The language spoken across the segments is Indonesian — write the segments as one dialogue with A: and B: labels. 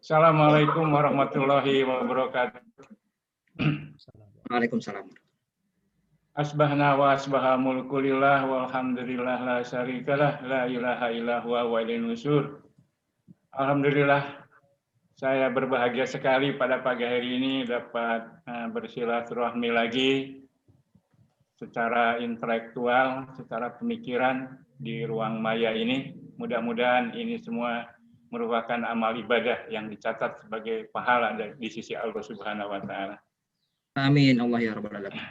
A: Assalamualaikum warahmatullahi wabarakatuh.
B: Waalaikumsalam.
A: Asbahna wa asbaha mulkulillah walhamdulillah la syarikalah la ilaha illa huwa wa ilaihi nusyur. Alhamdulillah, saya berbahagia sekali pada pagi hari ini dapat bersilaturahmi lagi secara intelektual, secara pemikiran di ruang maya ini. Mudah-mudahan ini semua merupakan amal ibadah yang dicatat sebagai pahala di sisi Allah Subhanahu wa taala.
B: Amin Allah ya rabbal alamin.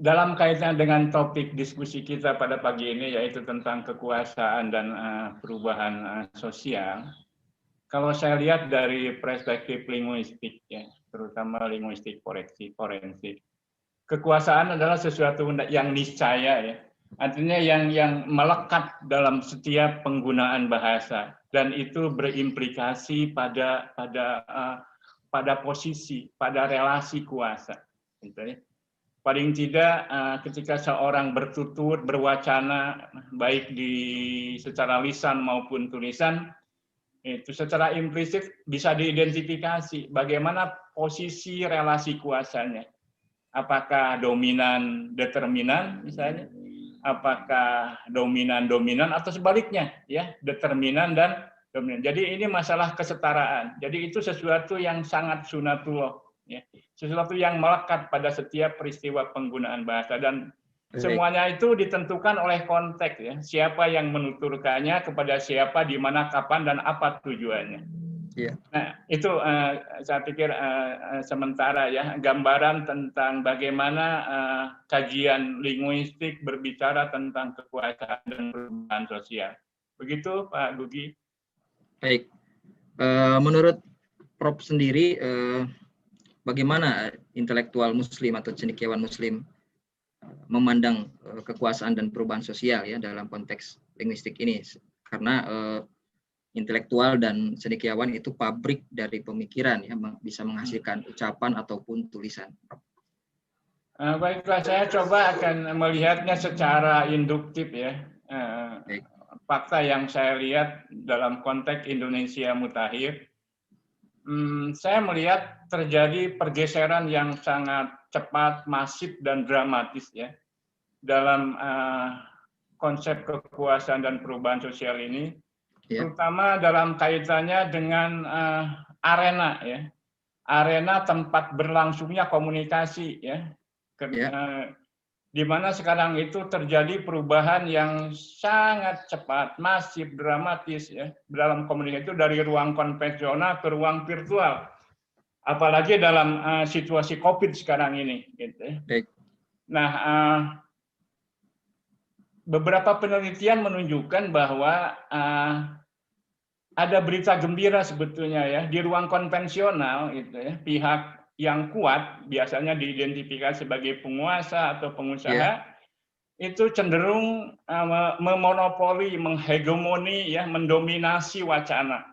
A: Dalam kaitan dengan topik diskusi kita pada pagi ini, yaitu tentang kekuasaan dan perubahan sosial, kalau saya lihat dari perspektif linguistik, ya, terutama linguistik forensik, kekuasaan adalah sesuatu yang niscaya, ya, artinya yang melekat dalam setiap penggunaan bahasa, dan itu berimplikasi pada posisi, pada relasi kuasa. Gitu ya. Paling tidak ketika seorang bertutur, berwacana, baik secara lisan maupun tulisan, itu secara implisit bisa diidentifikasi bagaimana posisi relasi kuasanya. Apakah dominan determinan misalnya, apakah dominan atau sebaliknya, ya, determinan dan dominan. Jadi ini masalah kesetaraan. Jadi itu sesuatu yang sangat sunatullah, ya. Sesuatu yang melekat pada setiap peristiwa penggunaan bahasa, dan semuanya itu ditentukan oleh konteks, ya. Siapa yang menuturkannya, kepada siapa, di mana, kapan, dan apa tujuannya.
B: Ya.
A: Nah, itu saya pikir sementara, ya, gambaran tentang bagaimana kajian linguistik berbicara tentang kekuasaan dan perubahan sosial. Begitu, Pak Gugi.
B: Baik. Menurut Prof sendiri, bagaimana intelektual Muslim atau cendekiawan Muslim memandang kekuasaan dan perubahan sosial, ya, dalam konteks linguistik ini? Karena intelektual dan cendekiawan itu pabrik dari pemikiran, ya, bisa menghasilkan ucapan ataupun tulisan.
A: Baiklah, saya coba akan melihatnya secara induktif, ya. Fakta yang saya lihat dalam konteks Indonesia mutakhir, saya melihat terjadi pergeseran yang sangat cepat, masif, dan dramatis, ya, dalam konsep kekuasaan dan perubahan sosial ini, terutama dalam kaitannya dengan arena, ya, arena tempat berlangsungnya komunikasi, ya, di mana sekarang itu terjadi perubahan yang sangat cepat, masif, dramatis, ya, dalam komunikasi itu dari ruang konvensional ke ruang virtual, apalagi dalam situasi COVID sekarang ini, gitu, ya. Nah, beberapa penelitian menunjukkan bahwa ada berita gembira sebetulnya, ya, di ruang konvensional, gitu, ya, pihak yang kuat biasanya diidentifikasi sebagai penguasa atau pengusaha, itu cenderung memonopoli, menghegemoni, ya, mendominasi wacana.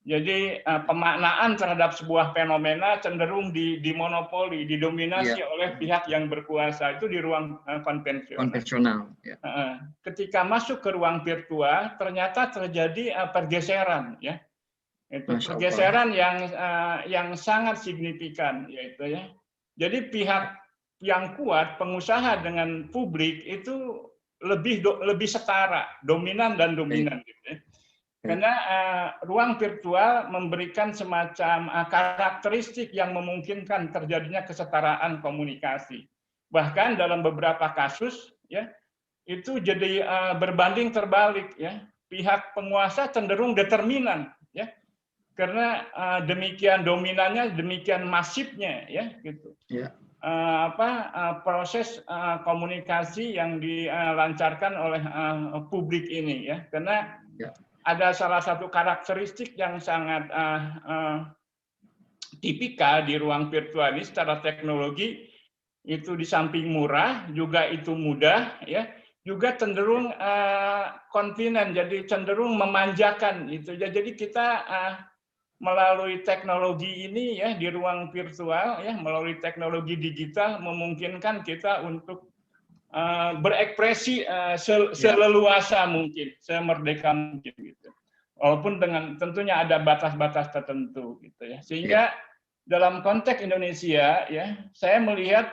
A: Jadi pemaknaan terhadap sebuah fenomena cenderung dimonopoli, didominasi oleh pihak yang berkuasa, itu di ruang konvensional. Ketika masuk ke ruang virtual, ternyata terjadi pergeseran, ya. Itu pergeseran yang sangat signifikan, yaitu, ya. Jadi pihak yang kuat, pengusaha dengan publik, itu lebih setara, dominan dan dominan, gitu, ya. Karena ruang virtual memberikan semacam karakteristik yang memungkinkan terjadinya kesetaraan komunikasi. Bahkan dalam beberapa kasus, ya, itu jadi berbanding terbalik, ya. Pihak penguasa cenderung determinan, ya. Karena demikian dominannya, demikian masifnya, ya, gitu. Proses komunikasi yang dilancarkan oleh publik ini, ya. Karena ada salah satu karakteristik yang sangat tipikal di ruang virtual ini secara teknologi, itu di samping murah, juga itu mudah, ya, juga cenderung konvenen, jadi cenderung memanjakan, itu. Jadi kita melalui teknologi ini, ya, di ruang virtual, ya, melalui teknologi digital memungkinkan kita untuk berekspresi seleluasa mungkin, semerdeka mungkin, gitu. walaupun dengan tentunya ada batas-batas tertentu gitu ya. Sehingga dalam konteks Indonesia ya, saya melihat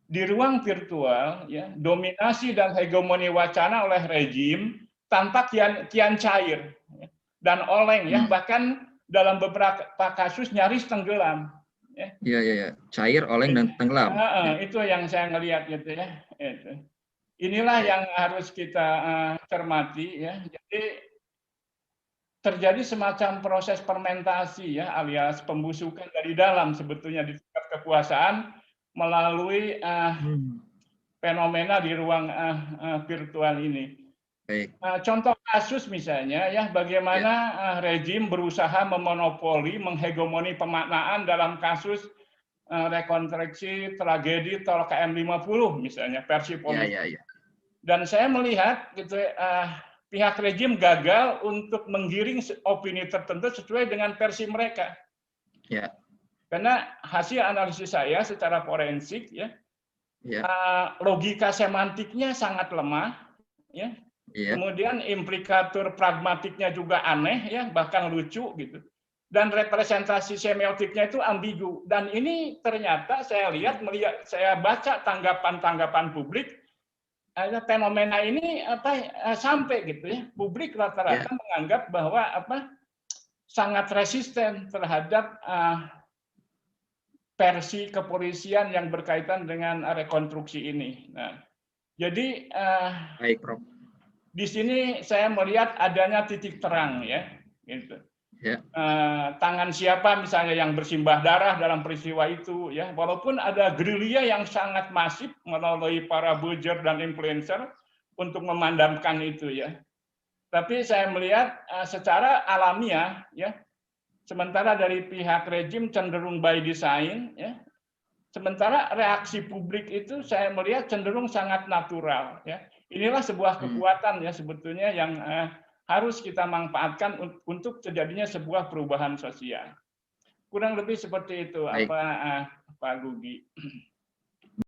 A: di ruang virtual ya, dominasi dan hegemoni wacana oleh rejim tampak kian cair ya, dan oleng ya, bahkan dalam beberapa kasus nyaris tenggelam.
B: Iya. Cair, oleng, dan tenggelam.
A: Itu yang saya ngelihat gitu ya. Inilah yang harus kita cermati ya. Jadi terjadi semacam proses fermentasi ya, alias pembusukan dari dalam sebetulnya di tingkat kekuasaan melalui fenomena di ruang virtual ini.
B: Baik.
A: Contoh kasus misalnya ya, bagaimana rejim berusaha memonopoli, menghegemoni pemaknaan dalam kasus rekonstruksi tragedi Tol KM 50 misalnya versi polisi. Dan saya melihat gitu pihak rejim gagal untuk menggiring opini tertentu sesuai dengan versi mereka. Karena hasil analisis saya secara forensik ya, logika semantiknya sangat lemah ya. Kemudian implikatur pragmatiknya juga aneh ya, bahkan lucu gitu. Dan representasi semiotiknya itu ambigu. Dan ini ternyata saya melihat, saya baca tanggapan-tanggapan publik, fenomena ini sampai gitu ya. Publik rata-rata menganggap bahwa sangat resisten terhadap versi kepolisian yang berkaitan dengan rekonstruksi ini. Nah, jadi
B: baik, Prof.
A: Di sini saya melihat adanya titik terang ya, gitu. Tangan siapa misalnya yang bersimbah darah dalam peristiwa itu ya, walaupun ada gerilya yang sangat masif melalui para buzzer dan influencer untuk memadamkan itu ya. Tapi saya melihat secara alamiah ya, sementara dari pihak rejim cenderung by design ya, sementara reaksi publik itu saya melihat cenderung sangat natural ya. Inilah sebuah kekuatan ya sebetulnya yang harus kita manfaatkan untuk terjadinya sebuah perubahan sosial. Kurang lebih seperti itu. Baik. Pak Gugi.